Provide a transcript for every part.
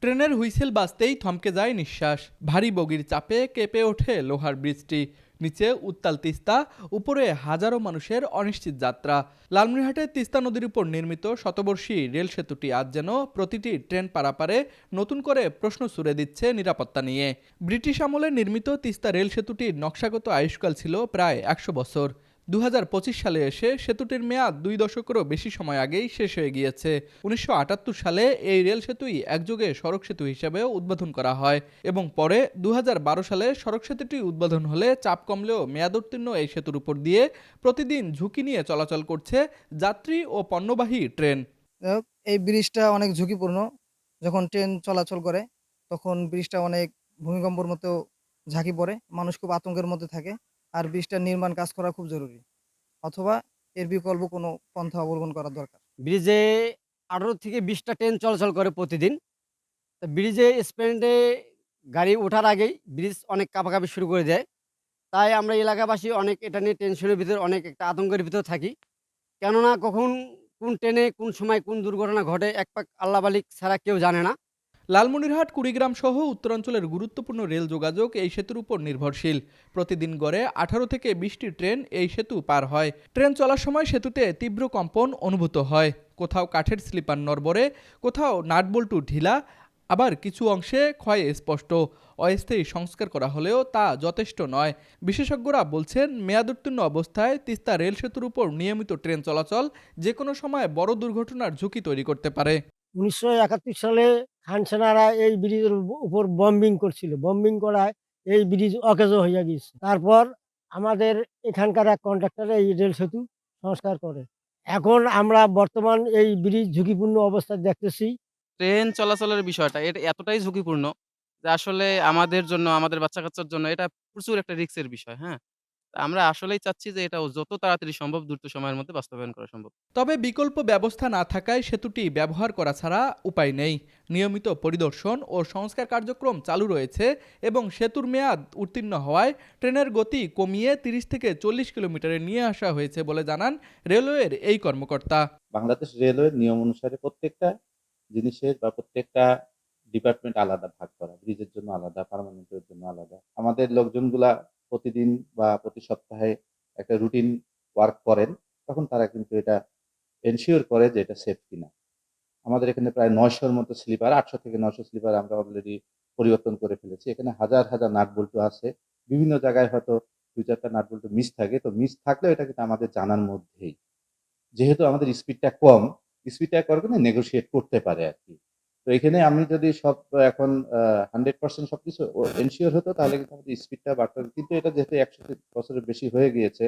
ট্রেনের হুইসেল বাজতেই থমকে যায় নিঃশ্বাস। ভারী বগির চাপে কেঁপে ওঠে লোহার ব্রিজটি। নিচে উত্তাল তিস্তা, উপরে হাজারো মানুষের অনিশ্চিত যাত্রা। লালমনিরহাটের তিস্তা নদীর উপর নির্মিত শতবর্ষী রেল সেতুটি আজ যেন প্রতিটি ট্রেন পারাপারে নতুন করে প্রশ্ন ছুড়ে দিচ্ছে নিরাপত্তা নিয়ে। ব্রিটিশ আমলে নির্মিত তিস্তা রেল সেতুটির নকশাগত আয়ুষ্কাল ছিল প্রায় ১০০ বছর। ২০২৫ সালে এসে সেতুটির মেয়াদ ২ দশকেরও বেশি সময় আগেই শেষ হয়ে গিয়েছে। ১৯৭৮ সালে এই রেল সেতুই একযোগে সড়ক সেতু হিসেবেও উদ্বোধন করা হয় এবং পরে ২০১২ সালে সড়ক সেতুটি উদ্বোধন হলে চাপ কমলেও মেয়াদোত্তীর্ণ এই সেতুর উপর দিয়ে প্রতিদিন ঝুঁকি নিয়ে চলাচল করছে যাত্রী ও পণ্যবাহী ট্রেন। এই ব্রিজটা অনেক ঝুঁকিপূর্ণ। যখন ট্রেন চলাচল করে তখন ব্রিজটা অনেক ভূমিকম্পের মতো ঝাঁকি পড়ে। মানুষ খুব আতঙ্কের মধ্যে থাকে। আর ব্রিজটার নির্মাণ কাজ করা খুব জরুরি। অথবা এর বিকল্প কোনো পন্থা অবলম্বন করা দরকার। ব্রিজে ১৮ থেকে ২০টা ট্রেন চলাচল করে প্রতিদিন। তো ব্রিজে স্প্যান্ডে গাড়ি ওঠার আগেই ব্রিজ অনেক কাঁপাকাঁপি শুরু করে দেয়। তাই আমরা এলাকাবাসী অনেক এটা নিয়ে টেনশনের ভিতর অনেক একটা আতঙ্কের ভিতর থাকি। কেননা কখন কোন ট্রেনে কোন সময় কোন দুর্ঘটনা ঘটে এক পাক আল্লাহ মালিক ছাড়া কেউ জানে না। লালমনিরহাট কুড়িগ্রাম সহ উত্তরাঞ্চলের গুরুত্বপূর্ণ রেল যোগাযোগ এই সেতুর উপর নির্ভরশীল। প্রতিদিন গড়ে ১৮ থেকে ২০টি ট্রেন এই সেতু পার হয়। ট্রেন চলার সময় সেতুতে তীব্র কম্পন অনুভূত হয়। কোথাও কাঠের স্লিপার নড়বড়ে, কোথাও নাটবল্টু ঢিলা, আবার কিছু অংশে ক্ষয় স্পষ্ট। অস্থায়ী সংস্কার করা হলেও তা যথেষ্ট নয়। বিশেষজ্ঞরা বলছেন, মেয়াদোত্তীর্ণ অবস্থায় তিস্তা রেল সেতুর উপর নিয়মিত ট্রেন চলাচল যে কোনো সময় বড় দুর্ঘটনার ঝুঁকি তৈরি করতে পারে। ১৯৭১ সালে খান সেনারা এই ব্রিজের উপর বম্বিং করছিল। বম্বিং করায় এই ব্রিজ অকেজো হইয়া গিয়েছে। তারপর আমাদের এখানকার এক কন্ট্রাক্টর এই রেল সেতু সংস্কার করে। এখন আমরা বর্তমান এই ব্রিজ ঝুঁকিপূর্ণ অবস্থায় দেখতেছি। ট্রেন চলাচলের বিষয়টা এটা এতটাই ঝুঁকিপূর্ণ যে আসলে আমাদের জন্য, আমাদের বাচ্চা-কাচ্চার জন্য এটা প্রচুর একটা রিস্কের বিষয়, হ্যাঁ? তা আমরা আসলেই চাচ্ছি যে এটাও যত তাড়াতাড়ি সম্ভব দ্রুত সময়ের মধ্যে বাস্তবায়ন করা সম্ভব। তবে বিকল্প ব্যবস্থা না থাকায় সেতুটি ব্যবহার করা ছাড়া উপায় নেই। নিয়মিত পরিদর্শন ও সংস্কার কার্যক্রম চালু রয়েছে এবং সেতুর মেয়াদ উত্তীর্ণ হওয়ায় ট্রেনের গতি কমিয়ে ৩০ থেকে ৪০ কিলোমিটারে নিয়ে আসা হয়েছে বলে জানান রেলওয়ের এই কর্মকর্তা। বাংলাদেশ রেলওয়ের নিয়ম অনুসারে প্রত্যেকটা জিনিসের বা প্রত্যেকটা ডিপার্টমেন্ট আলাদা ভাগ করা। ব্রিজের জন্য আলাদা, পার্মানেন্টের জন্য আলাদা। আমাদের লোকজনগুলা প্রতিদিন বা প্রতি সপ্তাহে একটা রুটিন ওয়ার্ক করেন। তখন তারা কিন্তু এটা এনশিওর করে যে এটা সেফ কিনা। আমাদের এখানে প্রায় ৯০০ র মতো স্লিপার, ৮০০ থেকে ৯০০ স্লিপার আমরা অলরেডি পরিবর্তন করে ফেলেছি। এখানে হাজার, হাজার নাট বল্টু আছে। বিভিন্ন জায়গায় হয়তো ২-৪ টা নাট বল্টু মিস থাকে। তো মিস থাকলেও এটা কিন্তু আমাদের জানার মধ্যেই। যেহেতু আমাদের স্পিডটা কম, স্পিডটা করে নেগোশিয়েট করতে পারে আরকি। তো এখানে আমি যদি সব এখন 100% সবকিছু এনশিওর হতো তাহলে কিন্তু আমাদের স্পিডটা বাড়তো। কিন্তু এটা যেহেতু ১০০ বছরের বেশি হয়ে গিয়েছে,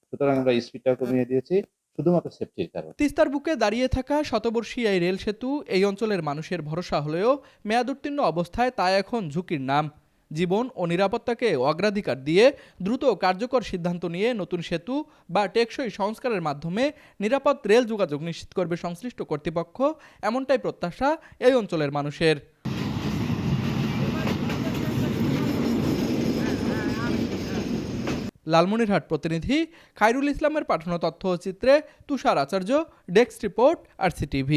সুতরাং আমরা স্পিডটাও কমিয়ে দিয়েছি শুধুমাত্র সেফটির কারণে। তিস্তার বুকে দাঁড়িয়ে থাকা শতবর্ষী এই রেল সেতু এই অঞ্চলের মানুষের ভরসা হলেও মেয়াদোত্তীর্ণ অবস্থায় তা এখন ঝুঁকির নাম। জীবন ও নিরাপত্তাকে অগ্রাধিকার দিয়ে দ্রুত কার্যকর সিদ্ধান্ত নিয়ে নতুন সেতু বা টেকসই সংস্কারের মাধ্যমে নিরাপদ রেল যোগাযোগ নিশ্চিত করবে সংশ্লিষ্ট কর্তৃপক্ষ, এমনটাই প্রত্যাশা এই অঞ্চলের মানুষের। লালমনিরহাট প্রতিনিধি খায়রুল ইসলামের পাঠানো তথ্য ও চিত্রে তুষার আচার্য, ডেস্ক রিপোর্ট, RCTV।